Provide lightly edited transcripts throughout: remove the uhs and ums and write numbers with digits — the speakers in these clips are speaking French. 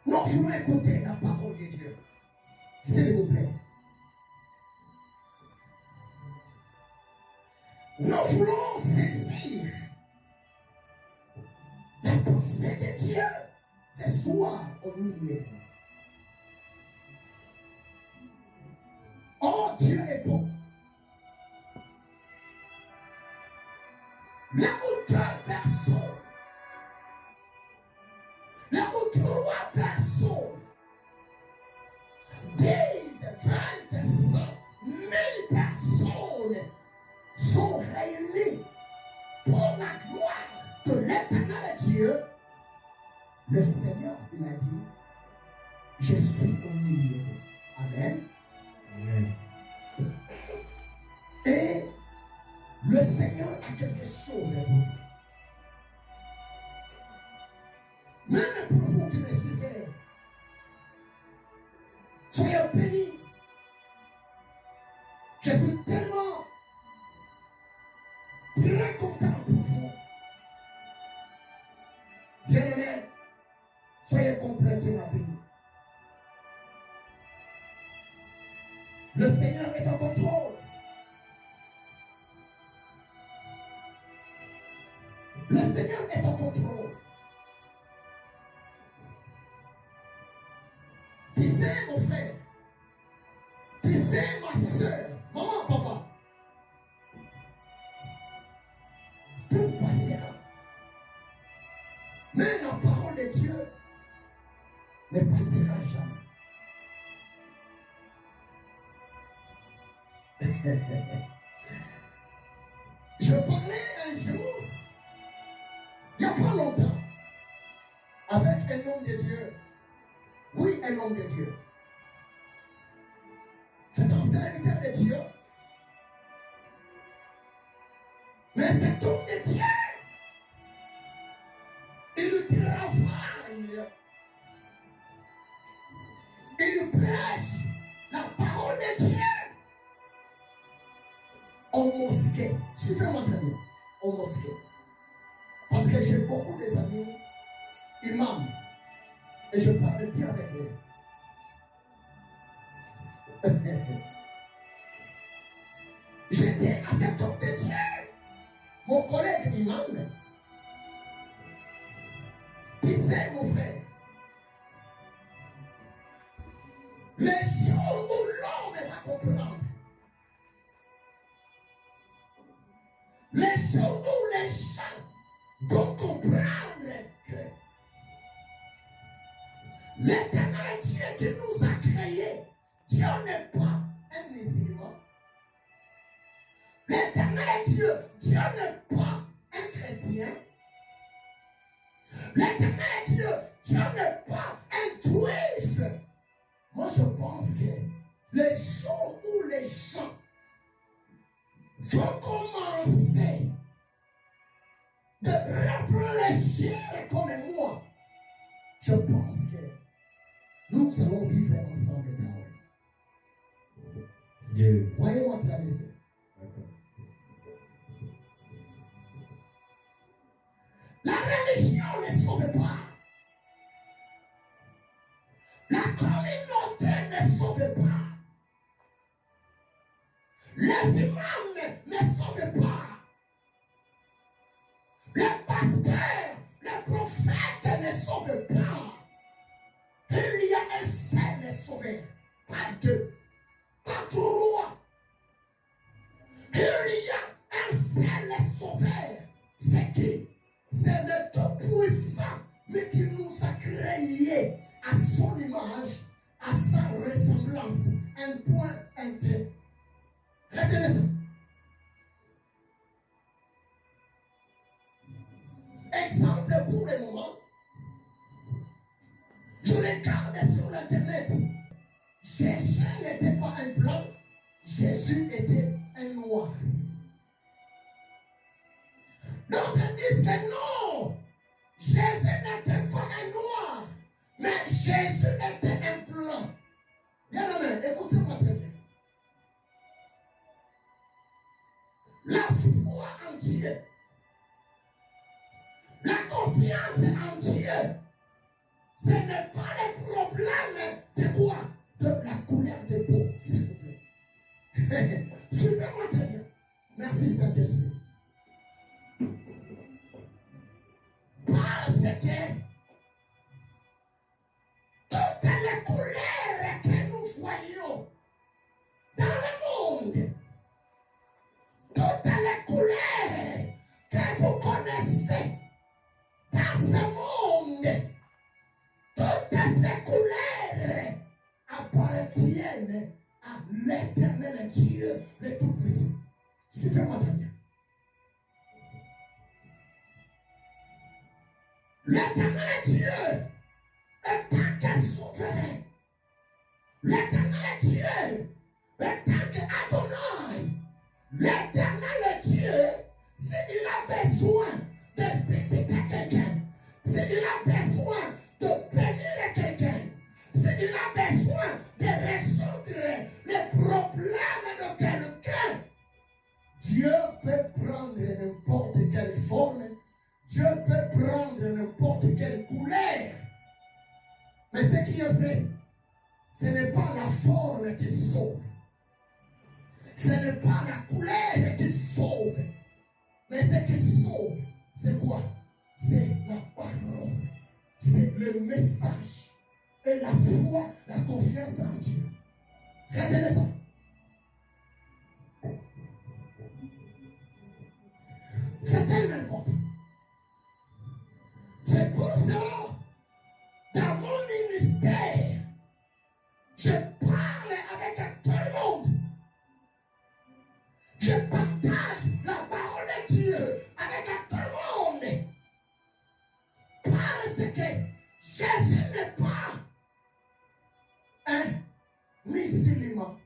Nous voulons écouter la parole de Dieu. S'il vous plaît. Nous voulons saisir la pensée de Dieu ce soir au milieu de nous. Oh, Dieu est bon. Là où deux personnes, là où trois personnes, 10, 20, 100, 1000 personnes sont réunies pour la gloire de l'éternel Dieu, le Seigneur, il a dit, je suis au milieu d'eux. Amen. Amen. Et le Seigneur a quelque chose pour vous. Même pour vous qui me suivez, soyez bénis. Je suis tellement très content pour vous. Bien-aimés, soyez complètement bénis. Le Seigneur est en contrôle. Le Seigneur est en contrôle. Tu sais, mon frère, tu sais, ma soeur, maman, papa, tout passera. Mais la parole de Dieu ne passera jamais. Je parlais un jour, il n'y a pas longtemps, avec un homme de Dieu. Oui, un homme de Dieu. C'est un serviteur de Dieu. Mais cet homme de Dieu, il travaille. Il prêche la parole de Dieu en mosquée. Suivez-moi très bien. En mosquée. Parce que j'ai beaucoup d'amis imams. Et je parle bien avec eux. J'étais à cet homme de Dieu. Mon collègue imam. Tu sais, mon frère, les jours où l'homme va comprendre, les jours où les gens vont comprendre que l'éternel Dieu qui nous a créés, Dieu n'est pas un musulman. L'éternel Dieu, Dieu n'est pas un chrétien. L'éternel Dieu, Dieu n'est pas un juif. Moi, je pense que les jours où les gens vont commencer de réfléchir comme moi, je pense que nous allons vivre ensemble dans Dieu. Croyez-moi, c'est la vérité. La religion ne sauve pas. La communauté ne sauve pas. Les imams ne sauvent pas. Les pasteurs, les prophètes ne sauvent pas. Il y a un seul sauveur, pas deux, pas trois. Il y a un seul sauveur. C'est qui? C'est le Tout-Puissant, lui qui nous a créés à son image, à sa ressemblance. Un point, un trait. Retenez ça. Exemple pour le moment. Je regarde sur l'internet. Jésus n'était pas un blanc. Jésus était un noir. D'autres disent que non. Jésus n'était pas un noir. Mais Jésus était un blanc. Bien-aimé, écoutez-moi très bien. La foi en Dieu, la confiance en Dieu, ce n'est pas les De quoi? De la couleur de peau, s'il vous plaît. Suivez-moi très bien. Merci Saint-Esprit. Parce que toutes les couleurs que nous voyons dans le monde, toutes les couleurs que vous connaissez dans ce monde, toutes ces couleurs appartiennent à l'Éternel Dieu, le Tout-Puissant. Suivez-moi très bien. L'Éternel Dieu est tant que souverain. L'Éternel Dieu est tant que Adonai. L'Éternel Dieu, s'il a besoin de visiter quelqu'un, s'il a besoin de bénir quelqu'un, s'il a besoin de résoudre les problèmes de quelqu'un, Dieu peut prendre n'importe quelle forme, Dieu peut prendre n'importe quelle couleur. Mais ce qui est vrai, ce n'est pas la forme qui sauve. Ce n'est pas la couleur qui sauve. Mais ce qui sauve, c'est quoi? C'est la parole. C'est le message. Et la foi, la confiance en Dieu. Retenez ça. C'est tellement important. C'est pour cela, dans mon ministère, je parle avec tout le monde. Je partage la parole de Dieu avec tout le monde. Parce que Jésus n'est pas un musulman.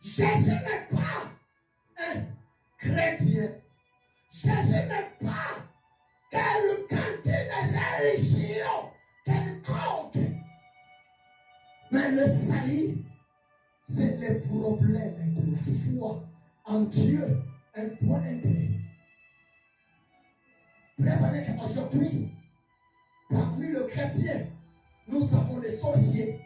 Jésus n'est pas un chrétien. Jésus n'est pas quelqu'un d'une religion quelconque. Mais le salut, c'est le problème de la foi en Dieu, un point intérêt. Prévenez qu'aujourd'hui, parmi les chrétiens, nous avons des sorciers.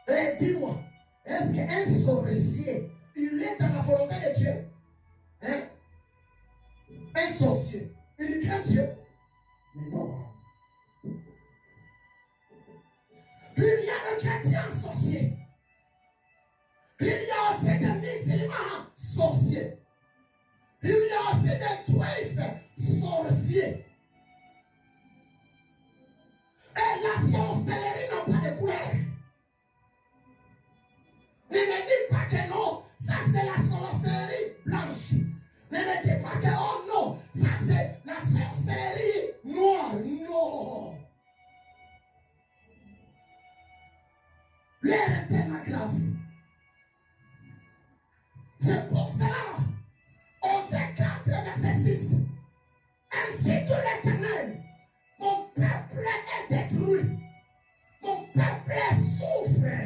Et dis-moi, est-ce qu'un sorcier, il est dans la volonté de Dieu? Hein? Un sorcier, il craint Dieu? Mais non. Il y a des chrétiens sorciers. Il y a aussi des musulmans sorciers. Il y a aussi des juifs sorciers. Et la sorcellerie n'a pas de couleur. Ne me dis pas que non, ça c'est la sorcellerie blanche. Ne me dis pas que oh non, ça c'est la sorcellerie noire. Non. L'air est tellement grave. C'est pour cela, Osée 4, verset 6. Ainsi que l'Éternel, mon peuple est détruit. Mon peuple souffre.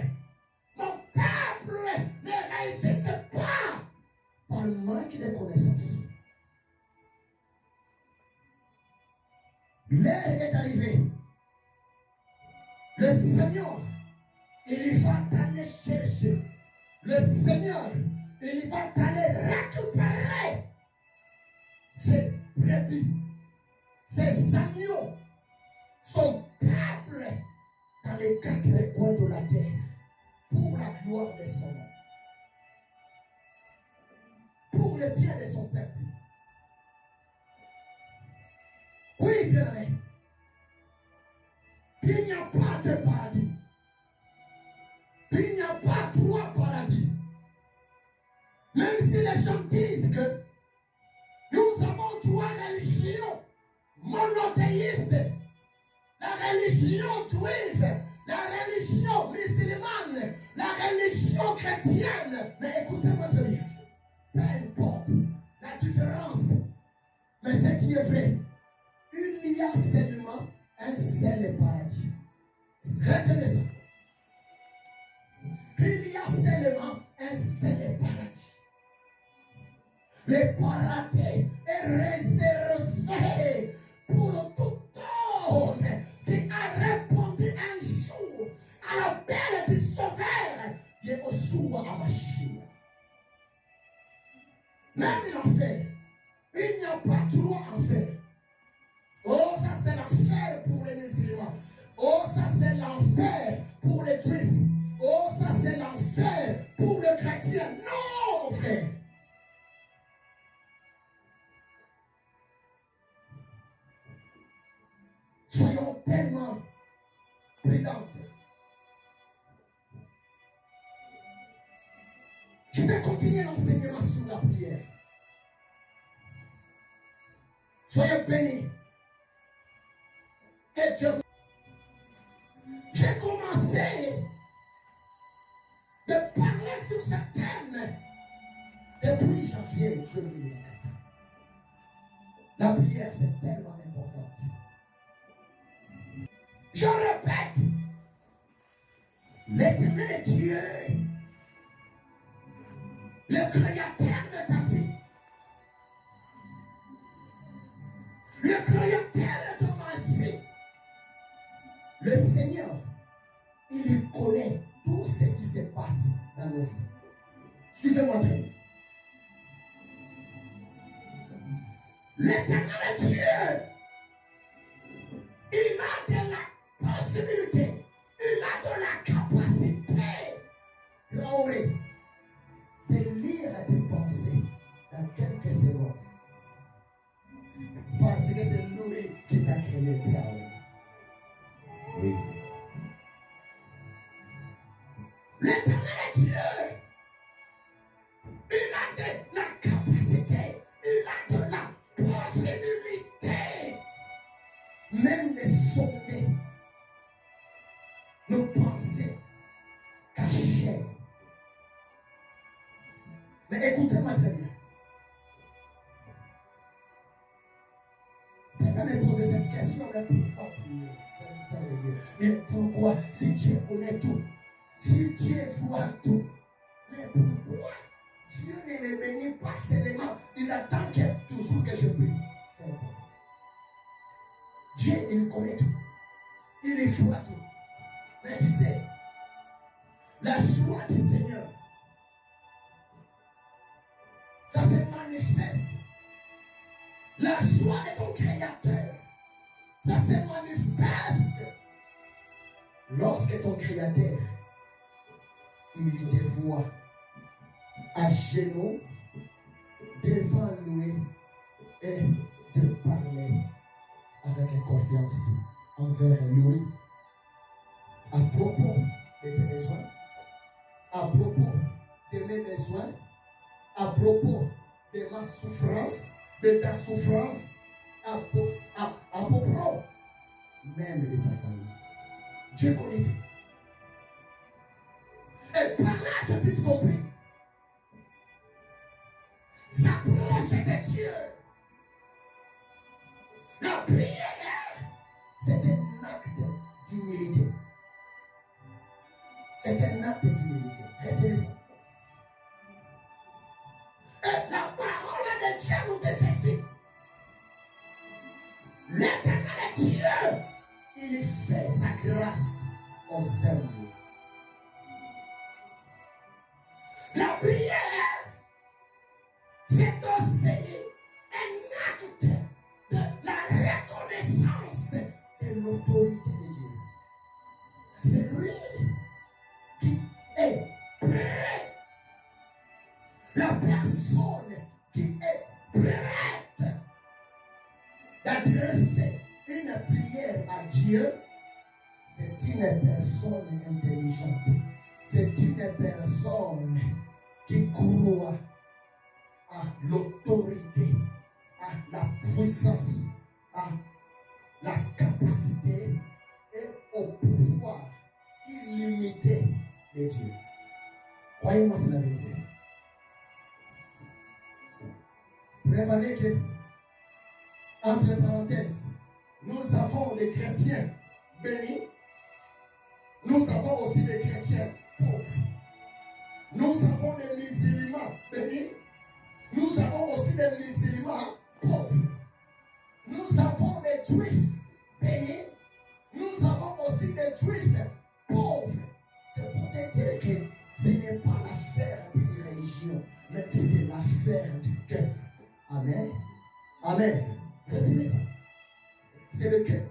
Mon peuple ne réussit pas par manque de connaissances. L'heure est arrivée. Le Seigneur, il va t'aller chercher. Le Seigneur, il va t'aller récupérer ses brebis, ses agneaux, son peuple dans les quatre coins de la terre pour la gloire de son nom, pour le bien de son peuple. Oui, bien aimé, il n'y a pas de paradis. Il n'y a pas trois paradis. Même si les gens disent que nous avons trois religions monothéistes, la religion juive, la religion musulmane, la religion chrétienne. Mais écoutez-moi très bien, peu importe la différence, mais ce qui est vrai, il y a seulement un seul paradis. Retenez ça. Il y a seulement un seul paradis. Le paradis est réservé pour tout homme qui a répondu un jour à la pour les juifs. Oh, ça c'est l'enfer pour le chrétien. Non, mon frère. Soyons tellement prudents. Je vais continuer l'enseignement sur la prière. Soyez bénis. Et Dieu. J'ai commencé de parler sur ce thème depuis janvier 2024. La prière, c'est tellement important. Je répète, l'Éternel est Dieu, le créateur de ta vie, le créateur de ma vie. Le Seigneur, il connaît tout ce qui se passe dans nos vies. Suivez-moi très bien. L'Éternel est Dieu. Il a de la possibilité, il a de la capacité de lire tes pensées dans quelques secondes. Parce que c'est lui qui t'a créé, Yahweh. Oui, c'est ça. L'Éternel est Dieu. Il a de la capacité, il a de la possibilité, même de sonder nos pensées cachées. Mais écoutez-moi très bien. Quelqu'un me pose cette question, mais pourquoi prier? C'est le temps de dire. Mais pourquoi? Si Dieu connaît tout, si Dieu voit tout, mais pourquoi Dieu ne me bénit pas seulement? Il attend toujours que je prie. C'est important. Dieu, il connaît tout. Il voit tout. Mais tu sais, la joie du Seigneur, ça se manifeste. La joie de ton Créateur, ça se manifeste lorsque ton Créateur, il te voit à genoux devant lui et de parler avec confiance envers lui à propos de tes besoins, à propos de mes besoins, à propos de ma souffrance, de ta souffrance, à propos même de ta famille. Dieu connaît tout. Et par là, j'ai vite compris. S'approche de Dieu. La prière, c'est un acte d'humilité. C'est un acte d'humilité. Retenez ça. Et la parole de Dieu nous dit ceci. L'Éternel Dieu, il fait sa grâce aux humbles. La prière, c'est aussi un acte de la reconnaissance de l'autorité de Dieu. C'est lui qui est prêt. La personne qui est prête d'adresser une prière à Dieu, c'est une personne intelligente. C'est une personne qui croit à l'autorité, à la puissance, à la capacité et au pouvoir illimité de Dieu. Croyez-moi, c'est la vérité. Prévenez que, entre parenthèses, nous avons des chrétiens bénis, nous avons aussi des chrétiens pauvres. Nous avons des musulmans bénis, nous avons aussi des musulmans pauvres. Nous avons des juifs bénis, nous avons aussi des juifs pauvres. C'est pour te dire que ce n'est pas l'affaire d'une religion, mais c'est l'affaire du cœur. Amen. Amen. Retenez ça. C'est le cœur.